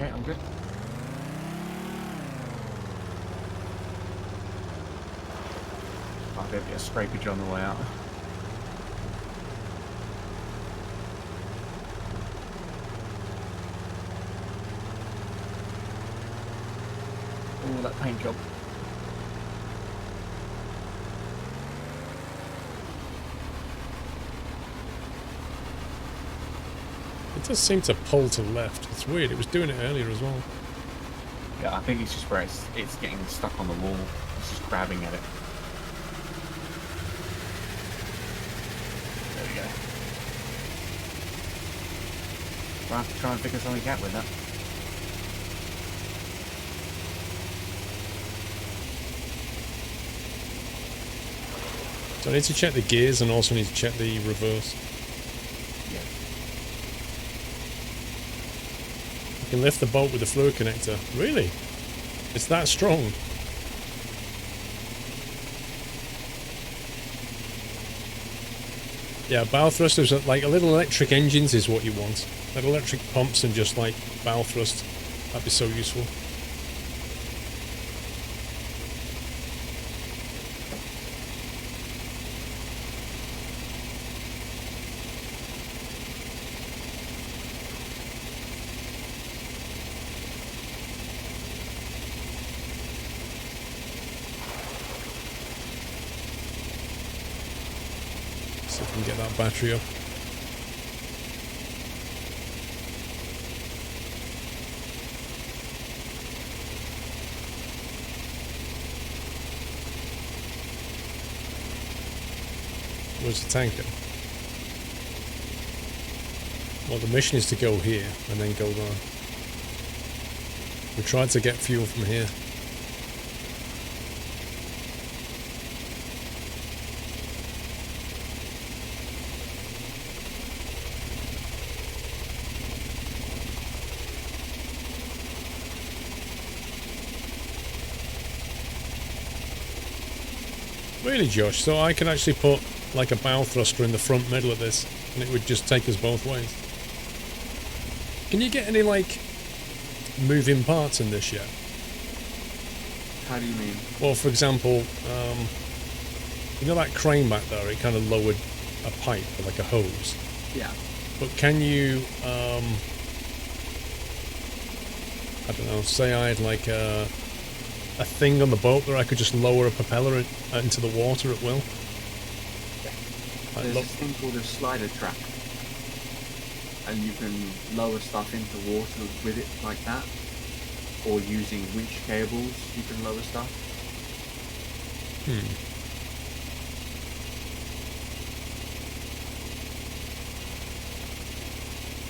Okay, I'm good. I'll get a bit of scrapage on the way out. Oh, that paint job. It does seem to pull to the left. It's weird. It was doing it earlier as well. Yeah, I think it's just where it's getting stuck on the wall. It's just grabbing at it. There we go. We'll have to try and figure something out with that. So I need to check the gears and also need to check the reverse. Yeah. You can lift the bolt with the fluid connector. Really? It's that strong? Yeah, bow thrusters are like little electric engines is what you want. Like electric pumps and just like bow thrust. That'd be so useful. See if we can get that battery up. Where's the tanker? Well, the mission is to go here and then go there. We tried to get fuel from here. Really, Josh? So I could actually put like a bow thruster in the front middle of this and it would just take us both ways. Can you get any like moving parts in this yet? How do you mean? Well, for example, you know that crane back there, it kind of lowered a pipe, like a hose. Yeah. But can you, I don't know, say I had like a thing on the boat where I could just lower a propeller into the water at will? There's this thing called a slider track, and you can lower stuff into water with it like that, or using winch cables you can lower stuff.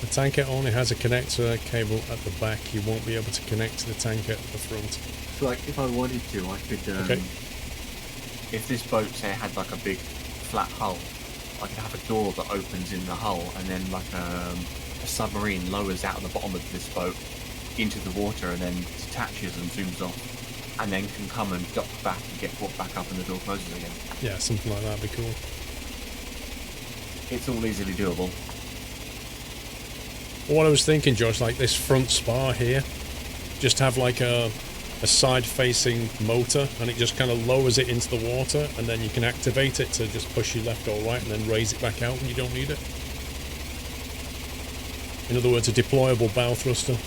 The tanker only has a connector cable at the back. You won't be able to connect to the tanker at the front. So like if I wanted to, I could, Okay. if this boat, say, had like a big flat hull, I could have a door that opens in the hull, and then like a submarine lowers out of the bottom of this boat into the water and then detaches and zooms off, and then can come and dock back and get brought back up and the door closes again. Yeah, something like that would be cool. It's all easily doable. What I was thinking, Josh, like this front spar here, just have like a side-facing motor, and it just kind of lowers it into the water, and then you can activate it to just push you left or right, and then raise it back out when you don't need it. In other words, a deployable bow thruster.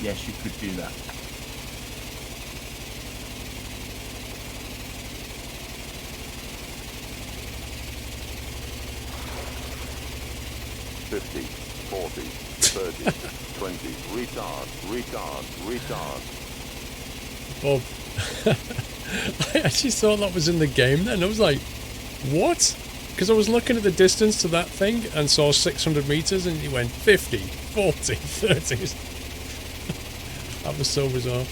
Yes, you could do that. $50, $40, $30, $20, retard. Well, I actually thought that was in the game then. I was like, what? Because I was looking at the distance to that thing and saw 600 meters, and it went 50, 40, 30. That was so bizarre.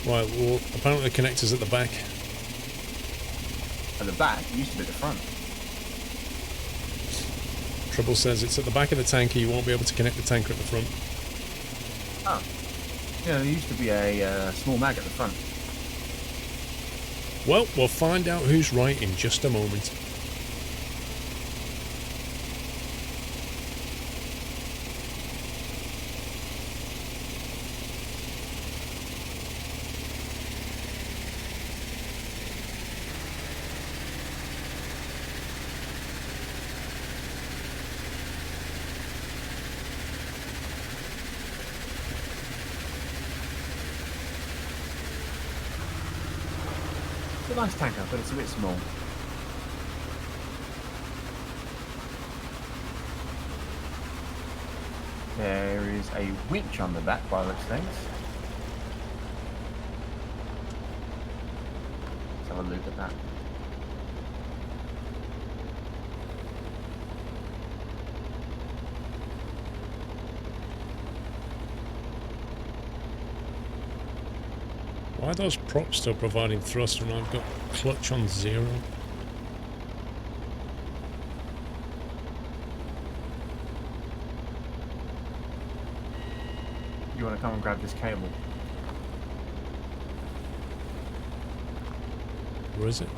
Right, well, apparently the connector's at the back. At the back, it used to be at the front. Trouble says it's at the back of the tanker. You won't be able to connect the tanker at the front. Oh. Yeah, there used to be a small mag at the front. Well, we'll find out who's right in just a moment. It's a nice tanker, but it's a bit small. There is a winch on the back by those things. Let's have a look at that. Why are those props still providing thrust when I've got clutch on 0? You want to come and grab this cable? Where is it?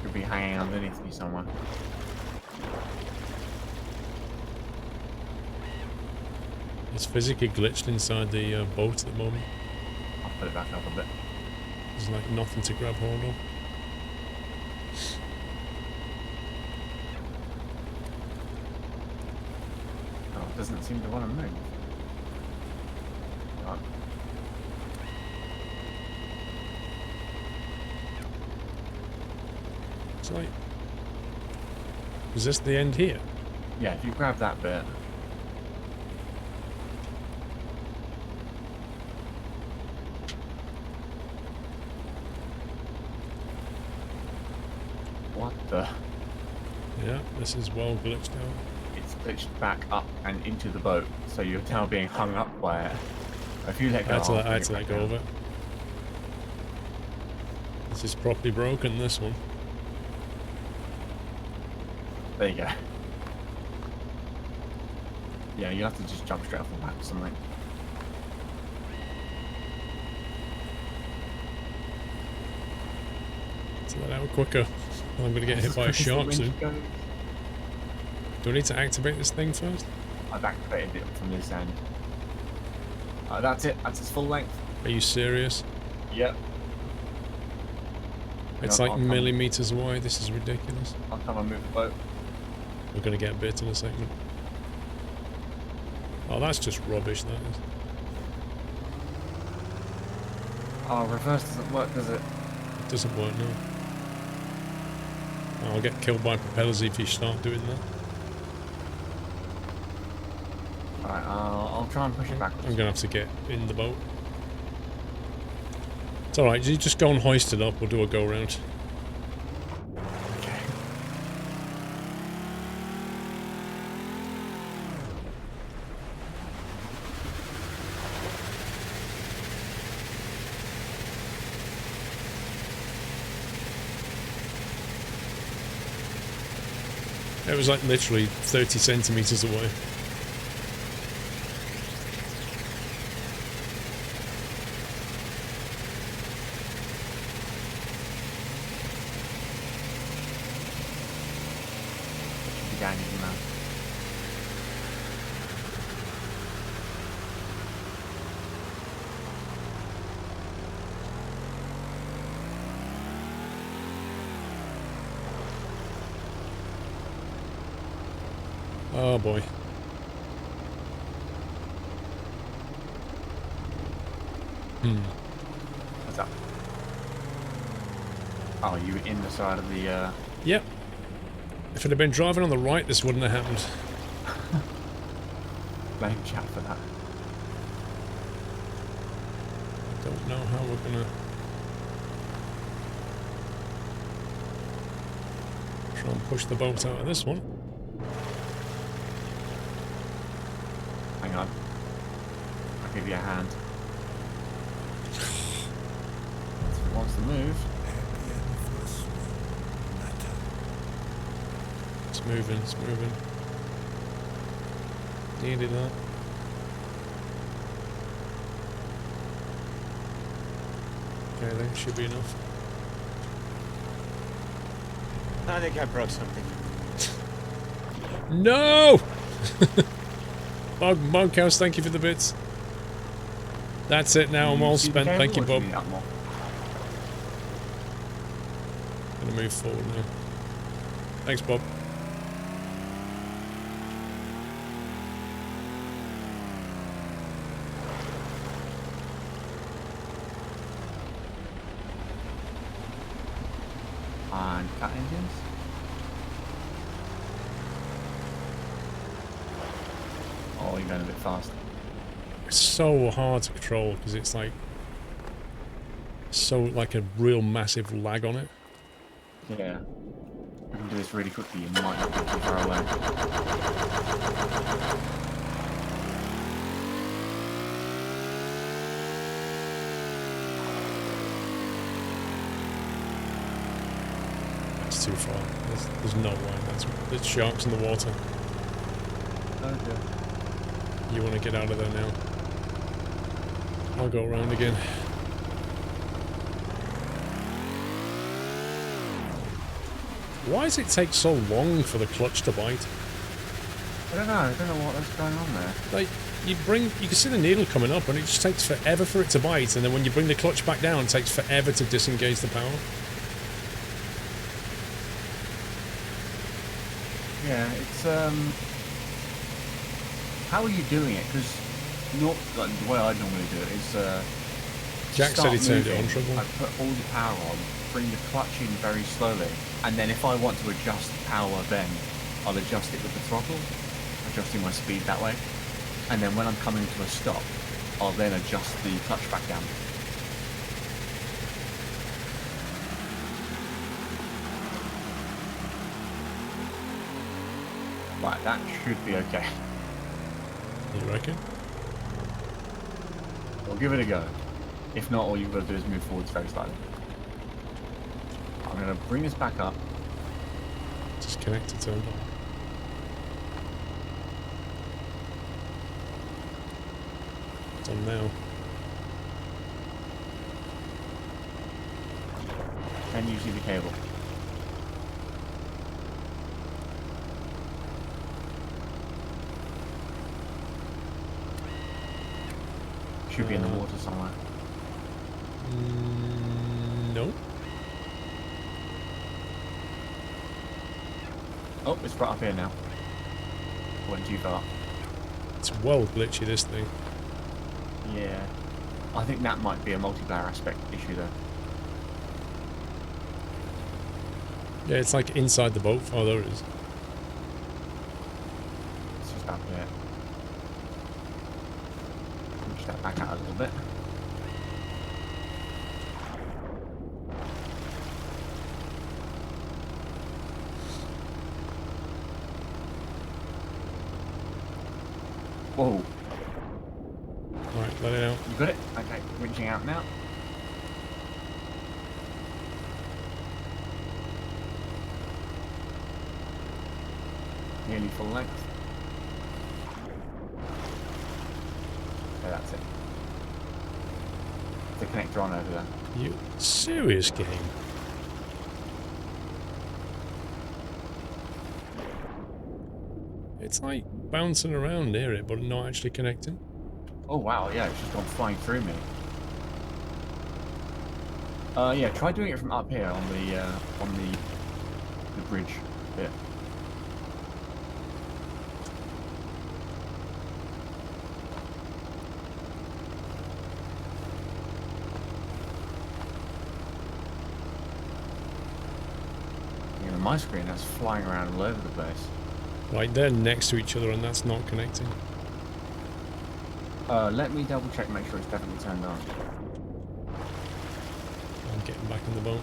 Could be hanging underneath me somewhere. It's physically glitched inside the boat at the moment. I'll put it back up a bit. There's like nothing to grab hold of. Oh, it doesn't seem to want to move. Right. It's like... Is this the end here? Yeah, if you grab that bit. What the? Yeah, this is well glitched out. It's glitched back up and into the boat, so you're now being hung up by it. If you let go, I had to I'll let bring go it of back it. This is properly broken, this one. down. There you go. Yeah, you'll have to just jump straight off the back or something. To let out quicker. I'm going to get hit by a shark soon. Do I need to activate this thing first? I've activated it from this end. That's it. That's its full length. Are you serious? Yep. It's I'll like come- millimeters away. This is ridiculous. I'll come and move the boat. We're going to get bit in a second. Oh, that's just rubbish, that is. Oh, reverse doesn't work, does it? It doesn't work now. I'll get killed by propellers if you start doing that. Alright, I'll try and push it backwards. I'm going to have to get in the boat. It's alright, you just go and hoist it up. We'll do a go round. Okay. It was like literally 30 centimeters away. Down you now. Oh boy. What's up? Oh, you were in the side of the, Yep. If it had been driving on the right, this wouldn't have happened. blame chat for that. I don't know how we're gonna try and push the boat out of this one. Hang on. I'll give you a hand. If it wants to move. It's moving, it's moving. Needed that. Okay, that should be enough. I think I broke something. No! Monkhouse, thank you for the bits. That's it now, I'm all spent. Thank you, Bob. Gonna move forward now. Thanks, Bob. And cat engines. Oh, you're going a bit fast. It's so hard to control because it's like so like a real massive lag on it. Yeah. I can do this really quickly, you might not be too far away. That's too far. There's no way. There's sharks in the water. Okay. You want to get out of there now? I'll go around again. Why does it take so long for the clutch to bite? I don't know what's going on there. Like, you can see the needle coming up and it just takes forever for it to bite, and then when you bring the clutch back down, it takes forever to disengage the power. Yeah, it's how are you doing it? Because not like the way I normally do it is Jack said he turned it on, moving, Trouble. I put all the power on, bring the clutch in very slowly, and then if I want to adjust the power, then I'll adjust it with the throttle, adjusting my speed that way, and then when I'm coming to a stop, I'll then adjust the clutch back down. Right, that should be okay. You reckon? We'll give it a go. If not, all you've got to do is move forwards very slightly. I'm going to bring this back up. Just connect it turned on. It's on now. Can you see the cable? Should be in the water somewhere. No. Oh, it's right up here now. Went too far. It's well glitchy, this thing. Yeah. I think that might be a multiplayer aspect issue though. Yeah, it's like inside the boat. Oh, there it is. It's just up here. Push that back out a little bit. Whoa. Right, let it out. You got it? Okay, reaching out now. Nearly full length. Okay, that's it. The connector on over there. You serious game? It's like bouncing around near it, but not actually connecting. Oh wow, yeah, it's just gone flying through me. Yeah, try doing it from up here on the bridge bit. You know, my screen that's flying around all over the place. Like, they're next to each other and that's not connecting. Let me double check, make sure it's definitely turned on. I'm getting back in the boat.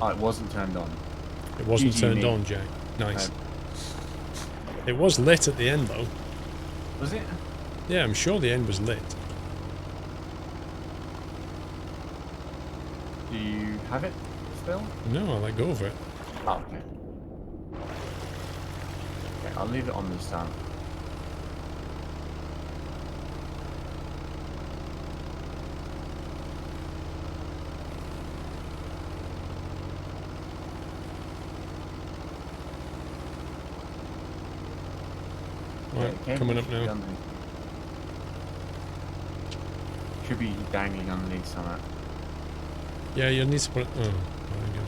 Oh, it wasn't turned on. It wasn't GG turned me. on, Jack. Nice. It was lit at the end, though. Was it? Yeah, I'm sure the end was lit. Do you have it still? No, I let go of it. Oh, okay. Okay. I'll leave it on this time. Right, Okay, coming up should be now. underneath. Should be dangling underneath somewhere. Yeah, you need to put it... Oh, there you go.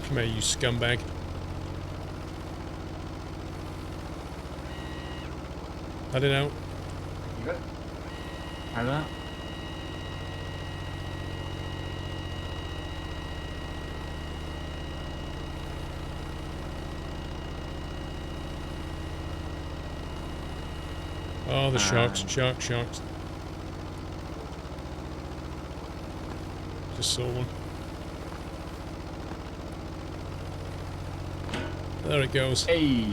Come here, you scumbag. Let it out. You got it? How that? Oh, the sharks, sharks. Just saw one. There it goes. Hey!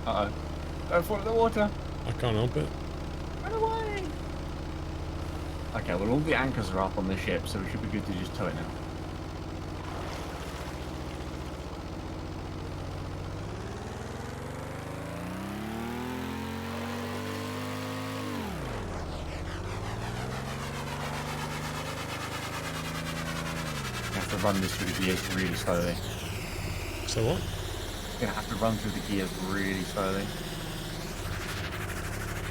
Uh-oh. Don't fall in the water! I can't help it. Run away! Okay, well all the anchors are up on the ship, so we should be good to just tow it now. You have to run this through the gears really slowly. So what? You're gonna have to run through the gears really slowly.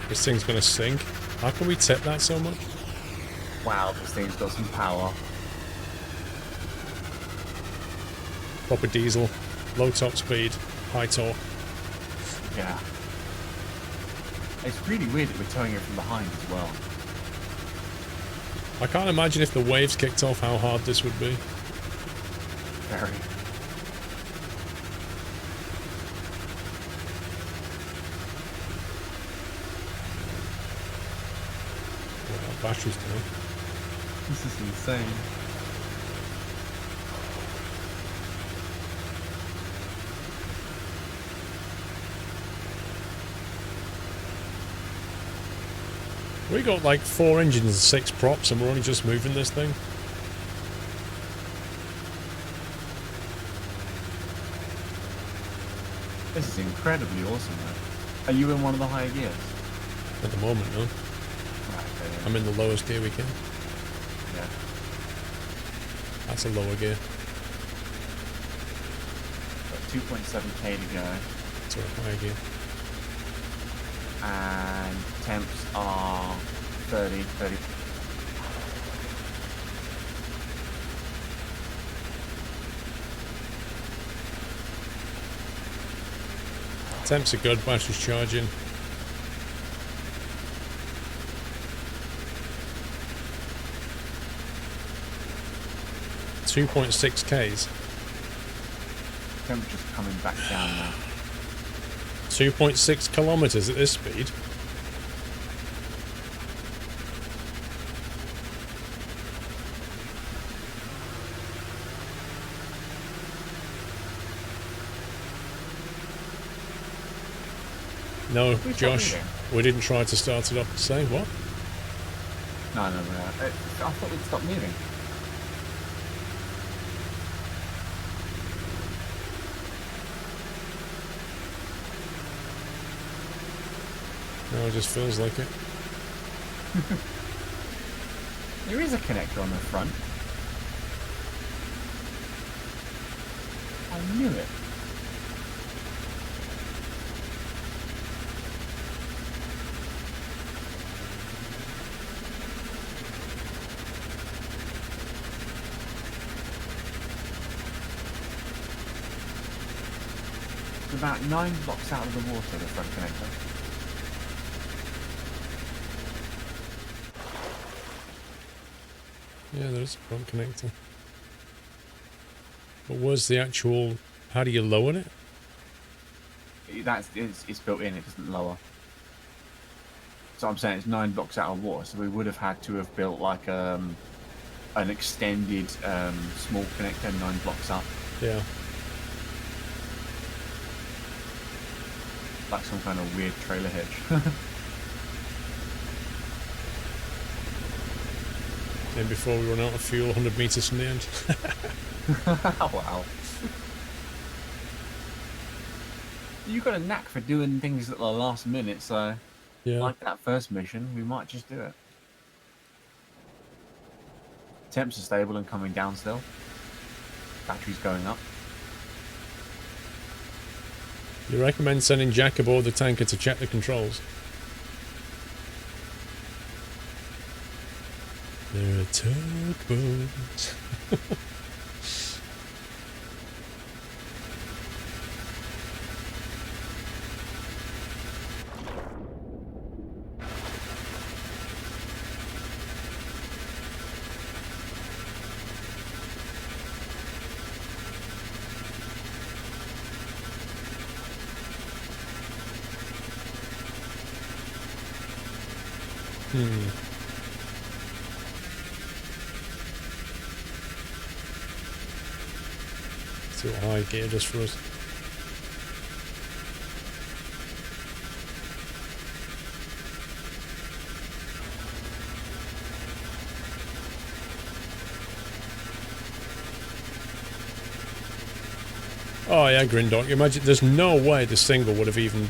This thing's gonna sink. How can we tip that so much? Wow, this thing's got some power. Proper diesel. Low top speed. High torque. Yeah. It's really weird that we're towing it from behind as well. I can't imagine if the waves kicked off how hard this would be. Very. Well, our battery's down. This is insane. We got like 4 engines and 6 props and we're only just moving this thing. This is incredibly awesome, though. Are you in one of the higher gears? At the moment, no. Right, okay. I'm in the lowest gear we can. Yeah. That's a lower gear. Got 2.7k to go, That's a higher gear. and temps are 30. Temps are good, battery's charging. .6 Ks. Temperature's coming back down now. 2.6 kilometers at this speed. No, We Josh, stopped we didn't try to start it up. Say what? No. I thought we'd stop moving. No, it just feels like it. There is a connector on the front. I knew it. It's about 9 blocks out of the water, the front connector. Yeah, there's a front connector. But where's the actual... How do you lower it? It's built in, it doesn't lower. So I'm saying it's 9 blocks out of water, so we would have had to have built like an extended small connector 9 blocks up, Yeah. like some kind of weird trailer hitch. Then before we run out of fuel, 100 meters from the end. Wow. You got a knack for doing things at the last minute, so Yeah. like that first mission, we might just do it. Temps are stable and coming down still. Battery's going up. You recommend sending Jack aboard the tanker to check the controls? There are tugboats. See what high gear does for us. Oh yeah, Grindock. Imagine there's no way the single would have even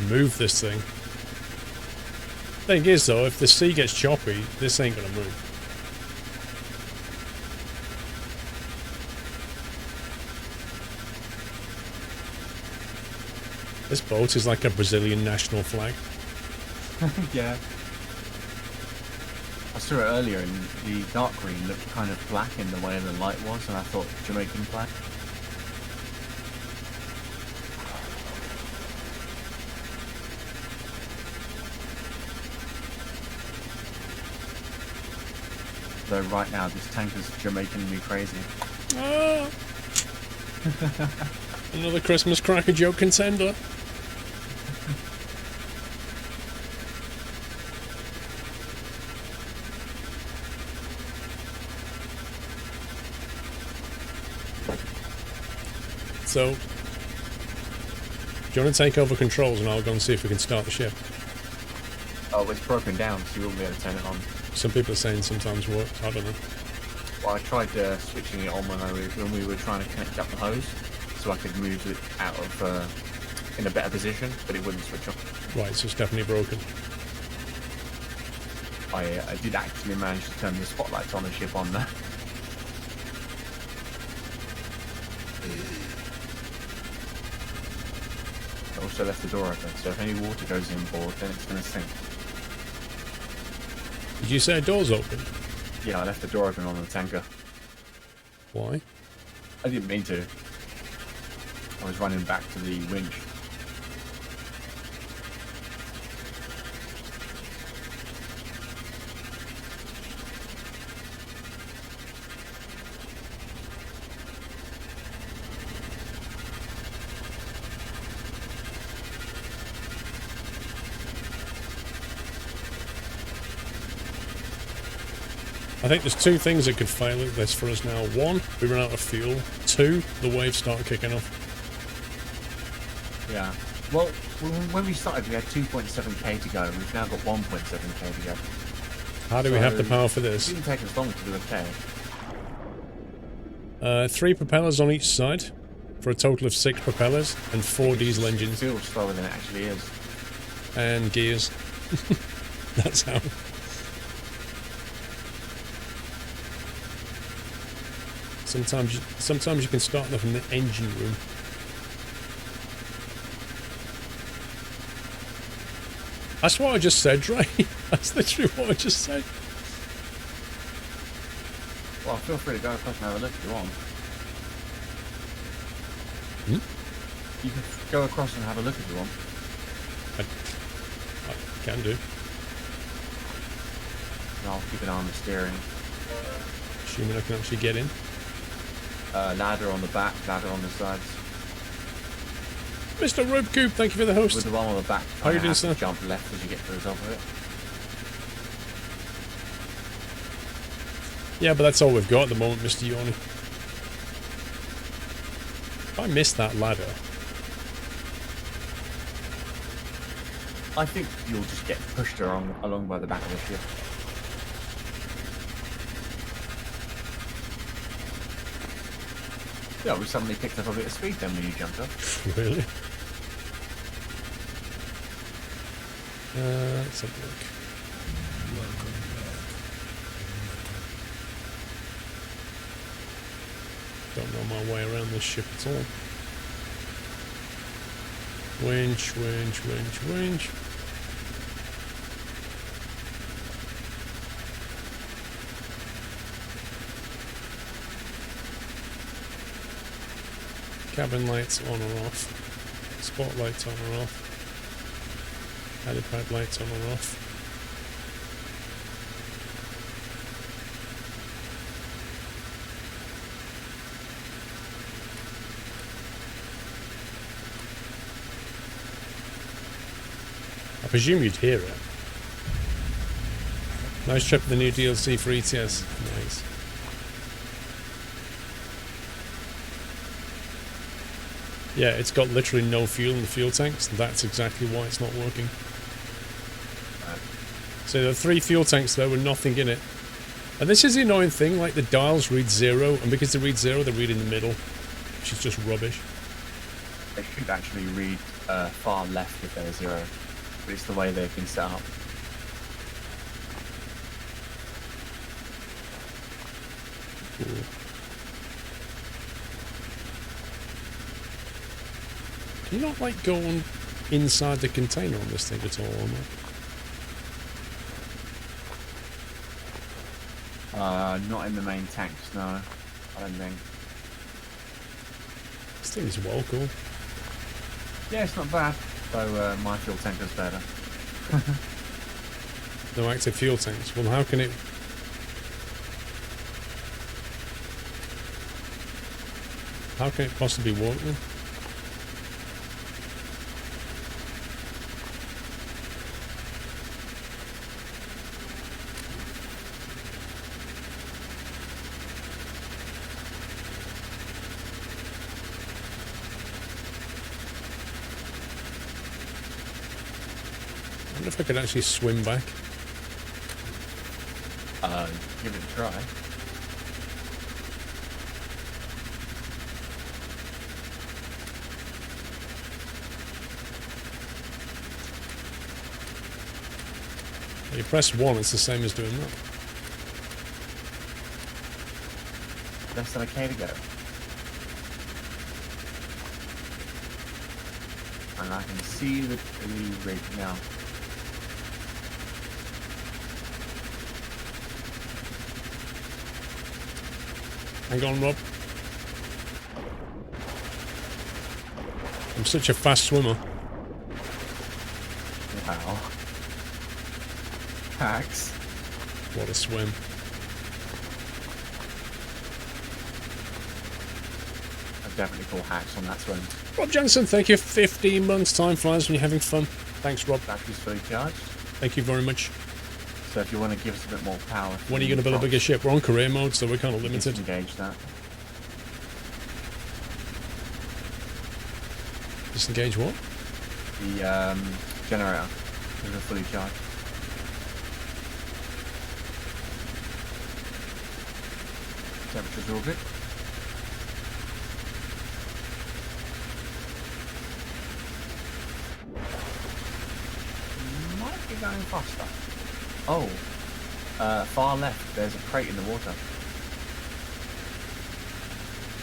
moved this thing. Thing is though, if the sea gets choppy, this ain't gonna move. This boat is like a Brazilian national flag. Yeah. I saw it earlier and the dark green looked kind of black in the way the light was, and I thought Jamaican flag. Though right now this tanker's Jamaican me crazy. Ah! Another Christmas cracker joke contender. So, do you want to take over controls and I'll go and see if we can start the ship? Oh, it's broken down, so you won't be able to turn it on. Some people are saying sometimes works, I don't know. Well, I tried switching it on when we were trying to connect up the hose, so I could move it out of in a better position, but it wouldn't switch on. Right, so it's definitely broken. I did actually manage to turn the spotlights on the ship on there. I also left the door open, so if any water goes inboard, then it's going to sink. Did you say doors open? Yeah, I left the door open on the tanker. Why? I didn't mean to. I was running back to the winch. I think there's two things that could fail at this for us now. One, we run out of fuel. Two, the waves start kicking off. Yeah. Well, when we started, we had 2.7k to go. We've now got 1.7k to go. How do we have the power for It this? didn't take us long to do a K. 3 propellers on each side, for a total of 6 propellers, and 4 diesel It engines, feels slower than it actually is. and gears. That's how. Sometimes you can start them from the engine room. That's what I just said, Dre. That's literally what I just said. Well, feel free to go across and have a look if you want. You can go across and have a look if you want. I can do. And I'll keep an eye on the steering. Assuming I can actually get in. Ladder on the back, ladder on the sides. Mr. Ropecoop, thank you for the host. With the one on the back, How you doing, have sir? to jump left as you get to the top of it. Yeah, but that's all we've got at the moment, Mr. Yoni. If I miss that ladder, I think you'll just get pushed along by the back of the ship. Yeah, we suddenly picked up a bit of speed then when you jumped up. really? Let's have a look. Don't know my way around this ship at all. Winch, winch, winch, winch. Cabin lights on or off. Spotlights on or off. Helipad lights on or off. I presume you'd hear it. Nice trip to the new DLC for ETS. Nice. Yeah, it's got literally no fuel in the fuel tanks. That's exactly why it's not working. So there are 3 fuel tanks there with nothing in it. And this is the annoying thing, like the dials read 0, and because they read 0, they read in the middle, which is just rubbish. They should actually read far left if they're 0, but it's the way they've been set up. Cool. Can you not, like, go on inside the container on this thing at all, or not? Not in the main tanks, no. I don't think. This thing is well cool. Yeah, it's not bad. Though my fuel tank is better. No active fuel tanks. Well, how can it... How can it possibly work then? I wonder if I could actually swim back. Give it a try. You press 1, it's the same as doing that. Less than a K to go. And I can see the rig now. Hang on, Rob. I'm such a fast swimmer. Wow. Hacks. What a swim. I'd definitely call hacks on that swim. Rob Johnson, thank you. 15 months. Time flies when you're having fun. Thanks, Rob. Battery's fully charged. Thank you very much. So if you want to give us a bit more power... When are you going to build a bigger ship? We're on career mode, so we're kind of limited. Disengage that. Disengage what? The generator. Is fully charged. Temperature's all good. Might be going faster. Oh, far left. There's a crate in the water.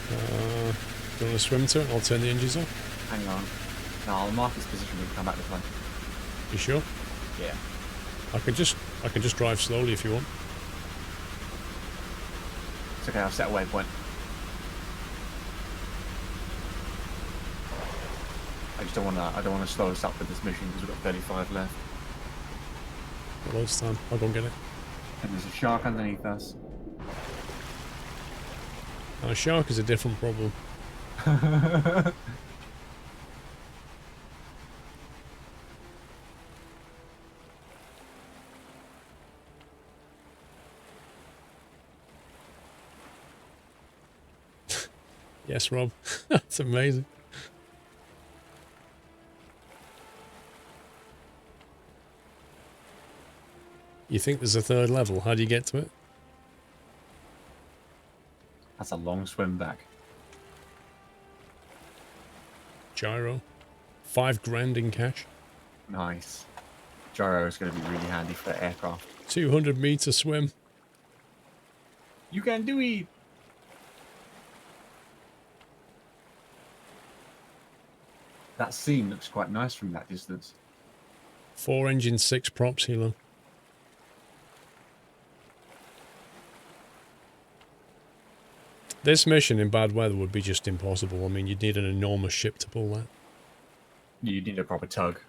Do you want to swim to it? I'll turn the engines off. Hang on. No, I'll mark its position. We can come back this way. You sure? Yeah. I can just drive slowly if you want. It's okay. I've set a waypoint. I just don't want to. I don't want to slow us up with this mission because we've got 35 left. Loads of time. I'll go and get it. And there's a shark underneath us. Now, a shark is a different problem. Yes, Rob. That's amazing. You think there's a 3rd level? How do you get to it? That's a long swim back. Gyro. 5 grand in cash. Nice. gyro is going to be really handy for aircraft. 200-meter swim. You can do it. That scene looks quite nice from that distance. 4 engine, 6 props, Hilo. This mission in bad weather would be just impossible. I mean, you'd need an enormous ship to pull that. You need a proper tug.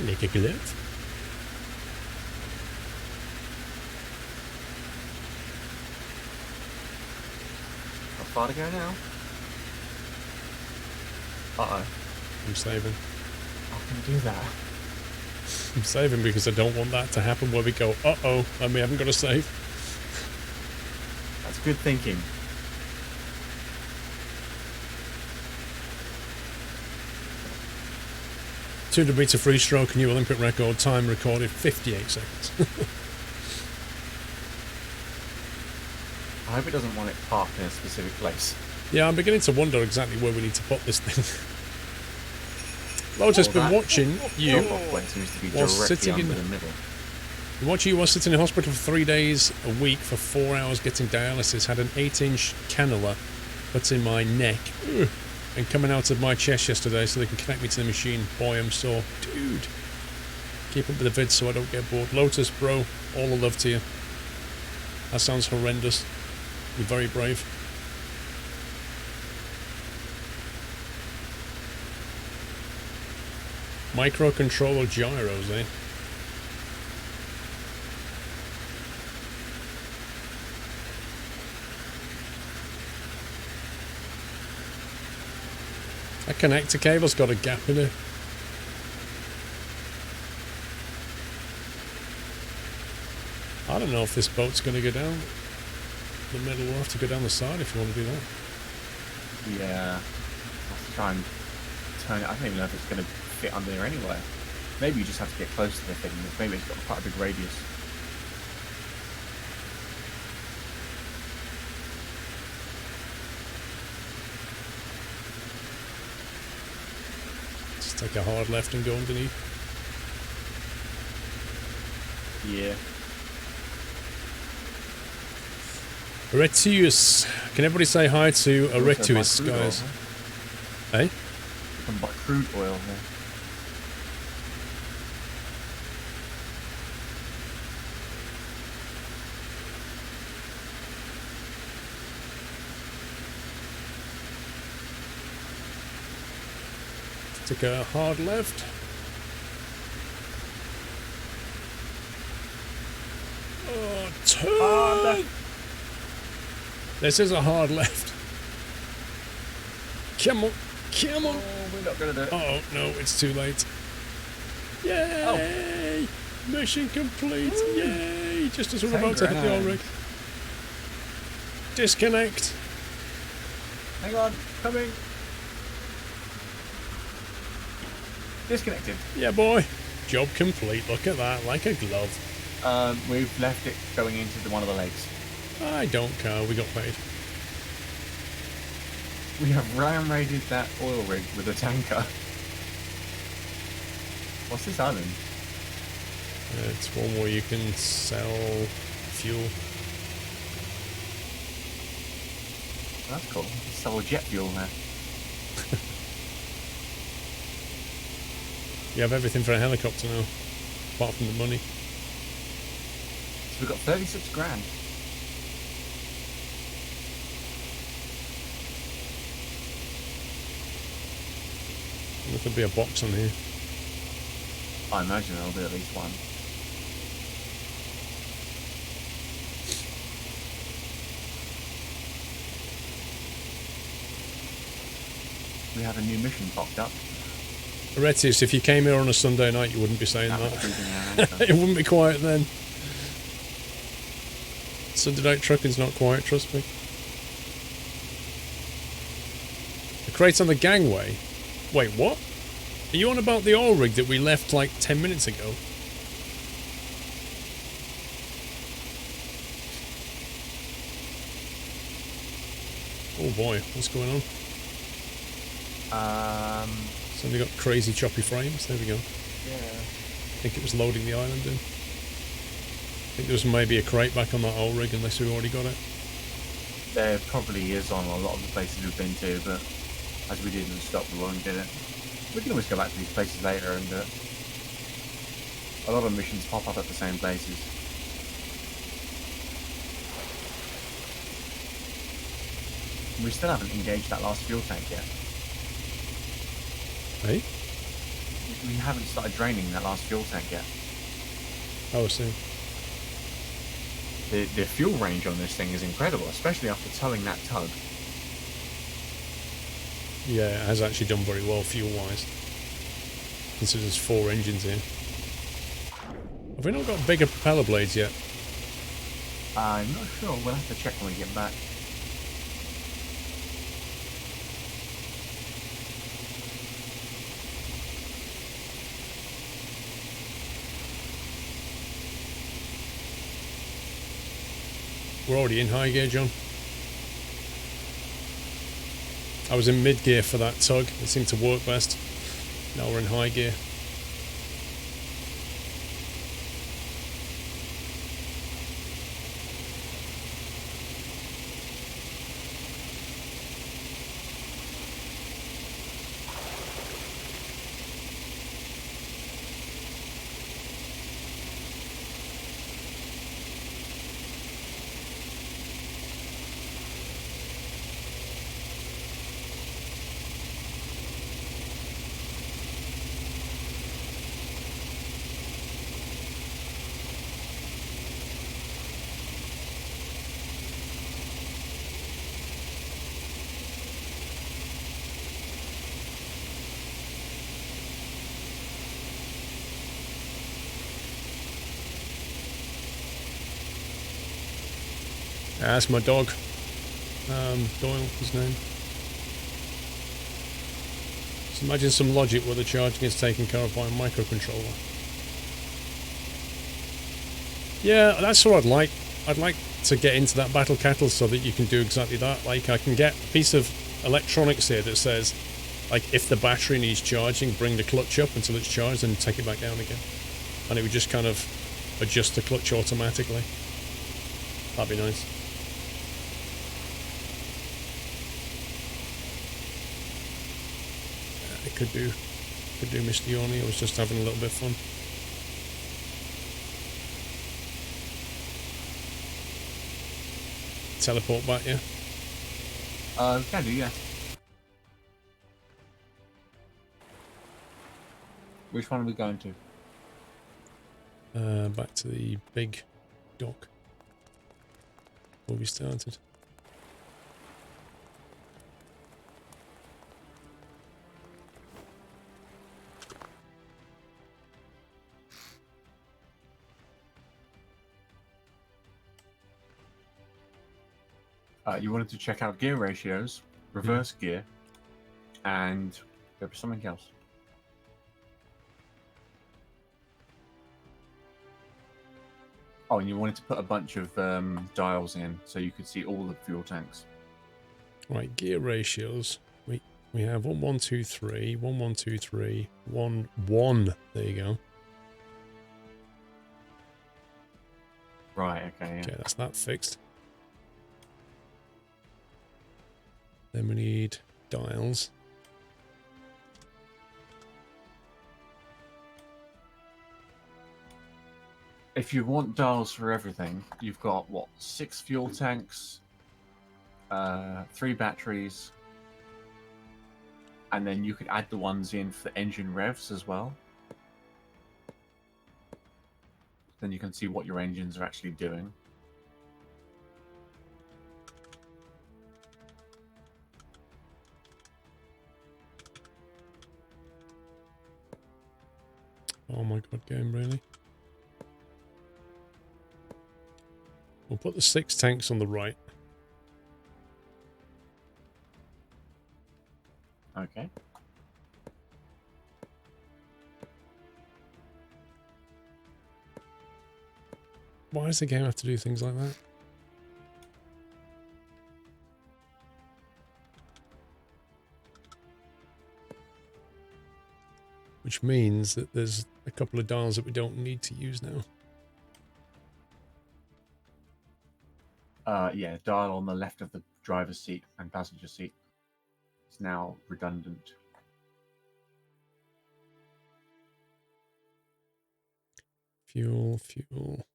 Lekker geluid. How far to go now? Uh-oh. I'm saving. How can you do that? I'm saving because I don't want that to happen where we go, uh-oh, and we haven't got a save. That's good thinking. .200-meter free stroke, new Olympic record, time recorded 58 seconds. I hope it doesn't want it parked in a specific place. Yeah, I'm beginning to wonder exactly where we need to put this thing. Lotus has been watching you One seems to be while directly sitting under in the middle. watching you while sitting in hospital for 3 days a week for 4 hours getting dialysis. Had an 8-inch cannula put in my neck. Ugh. And coming out of my chest yesterday so they can connect me to the machine. Boy, I'm sore. Dude. Keep up with the vids so I don't get bored. Lotus, bro, all the love to you. That sounds horrendous. You're very brave. Microcontroller gyros, eh? That connector cable's got a gap in it. I don't know if this boat's going to go down the middle. We'll have to go down the side if you want to do that. Yeah. I'll have to try and turn it. I don't even know if it's going to fit under there anyway. Maybe you just have to get close to the thing. Maybe it's got quite a big radius. Just take a hard left and go underneath. Yeah. Aretius. Can everybody say hi to Aretius, guys? Hey? You can buy crude oil here. Take a hard left. Oh, turn! This is a hard left. Come on, come on. Oh, we're not going to do it. Oh no, it's too late. Yay! Mission complete. Yay! Just as we're about to hit the oil rig. Disconnect. Hang on, coming. Disconnected. Yeah, boy. Job complete. Look at that, like a glove. We've left it going into one of the legs. I don't care. We got paid. We have ram raided that oil rig with a tanker. What's this island? It's one where you can sell fuel. That's cool. Sell jet fuel there. You have everything for a helicopter now, apart from the money. So we've got 36 grand. I wonder if there'll be a box on here. I imagine there'll be at least one. We have a new mission popped up. Aretius, if you came here on a Sunday night, you wouldn't be saying that. It wouldn't be quiet then. Sunday night trucking's not quiet, trust me. crate on the gangway? Wait, what? Are you on about the oil rig that we left like 10 minutes ago? Oh boy, what's going on? Somebody got crazy choppy frames. There we go. Yeah. I think it was loading the island in. I think there was maybe a crate back on that oil rig unless we've already got it. There probably is on a lot of the places we've been to, but as we didn't stop, we won't get it. We can always go back to these places later and do it. A lot of missions pop up at the same places. We still haven't engaged that last fuel tank yet. Hey? We haven't started draining that last fuel tank yet. Oh, I see. The fuel range on this thing is incredible, especially after towing that tug. Yeah, it has actually done very well fuel-wise. Considering there's 4 engines here. Have we not got bigger propeller blades yet? I'm not sure. We'll have to check when we get back. We're already in high gear, John. I was in mid gear for that tug. It seemed to work best. Now we're in high gear. That's my dog. Doyle, his name. Just imagine some logic where the charging is taken care of by a microcontroller. Yeah, that's what I'd like. I'd like to get into that battle kettle so that you can do exactly that. Like, I can get a piece of electronics here that says, like, if the battery needs charging, bring the clutch up until it's charged and take it back down again. And it would just kind of adjust the clutch automatically. That'd be nice. Could do Mr. Yorny. I was just having a little bit of fun. Teleport back, yeah? Can do, yeah. Which one are we going to? Back to the big dock. Where we started. You wanted to check out gear ratios, reverse gear, and there was something else. Oh, and you wanted to put a bunch of dials in so you could see all the fuel tanks. Right, gear ratios. We have 1 1 2 3, 1 1 2 3, 1 1. There you go. Right, okay, yeah. Okay, that's that fixed. Then we need dials. If you want dials for everything, you've got, what, 6 fuel tanks, 3 batteries, and then you could add the ones in for the engine revs as well. Then you can see what your engines are actually doing. Oh my god, game, really? We'll put the 6 tanks on the right. Okay. Why does the game have to do things like that? Which means that there's a couple of dials that we don't need to use now. Yeah, dial on the left of the driver's seat and passenger seat. It's now redundant. Fuel, fuel.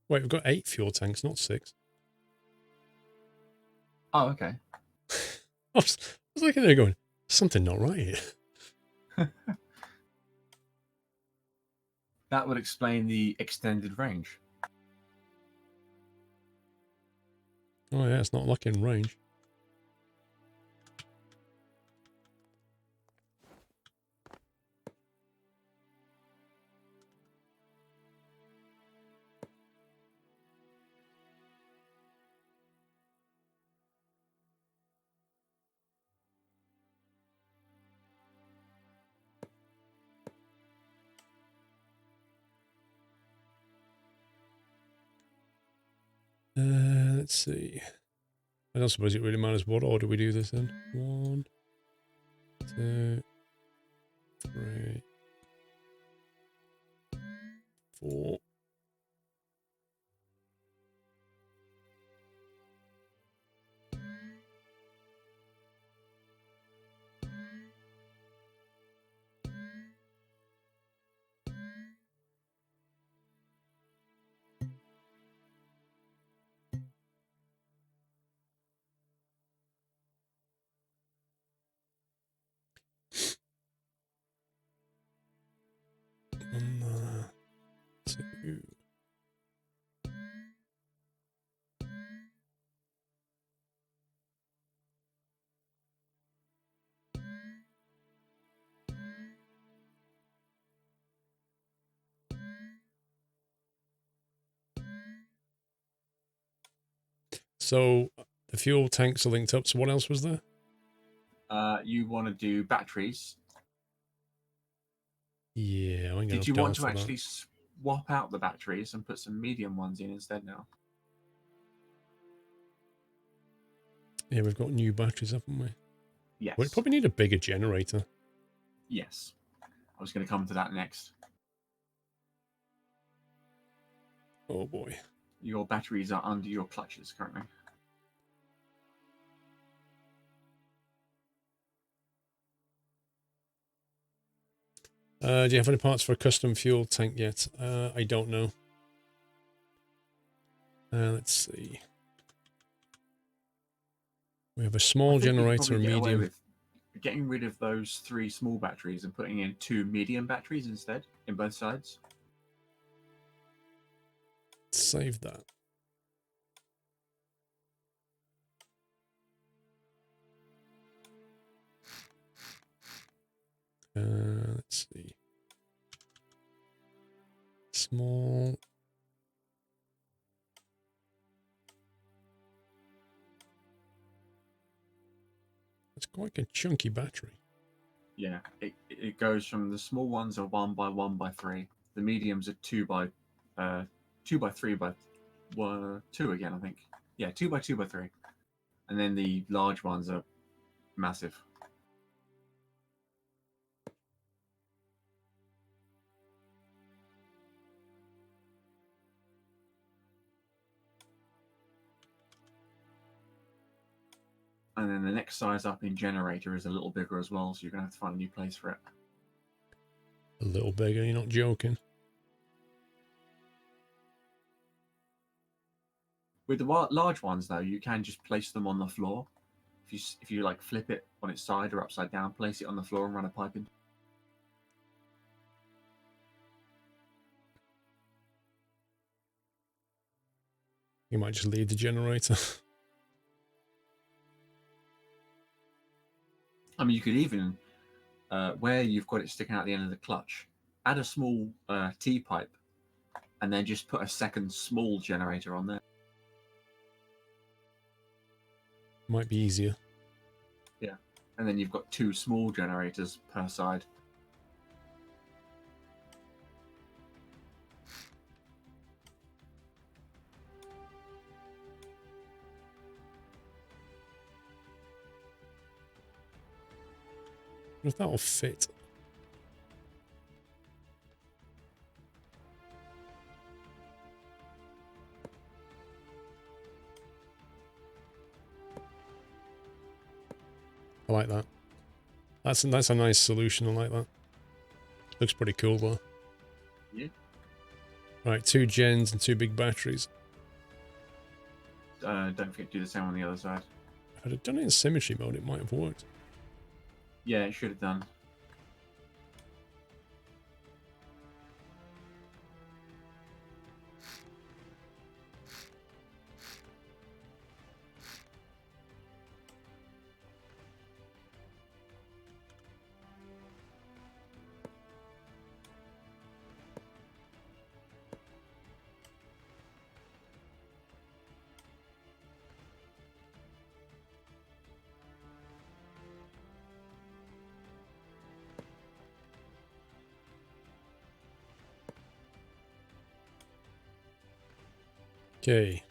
Wait, we've got 8 fuel tanks, not 6. Oh, okay. I was looking there going, something not right here. That would explain the extended range. Oh yeah, it's not like in range. Let's see. I don't suppose it really matters what order we do this in. 1, 2, 3, 4. One, 2. So the fuel tanks are linked up. So what else was there? You want to do batteries. Yeah, I ain't got Did you enough want dials to for actually swap out the batteries and put some medium ones in instead now? that. Yeah, we've got new batteries, haven't we? Yes. We'd probably need a bigger generator. Yes. I was going to come to that next. Oh boy. Your batteries are under your clutches currently. Do you have any parts for a custom fuel tank yet? I don't know. Let's see. We have a small generator, a medium. With getting rid of those 3 small batteries and putting in 2 medium batteries instead in both sides. Save that. Let's see. Small. It's quite a chunky battery. Yeah, it goes from the small ones are 1 by 1 by 3. The mediums are 2 by 3 by 2 again, I think. Yeah, 2 by 2 by 3. And then the large ones are massive. And then the next size up in generator is a little bigger as well, so you're going to have to find a new place for it. A little bigger, you're not joking. With the large ones, though, you can just place them on the floor. If you like flip it on its side or upside down, place it on the floor and run a pipe in. You might just leave the generator. I mean, you could even, where you've got it sticking out the end of the clutch, add a small T-pipe and then just put a second small generator on there. Might be easier. Yeah. And then you've got 2 small generators per side. I wonder if that'll fit. I like that. That's a nice solution. I like that. Looks pretty cool though. Yeah. Right, 2 gens and 2 big batteries. Don't forget to do the same on the other side. If I'd have done it in symmetry mode, it might have worked. Yeah, it should have done. Okay.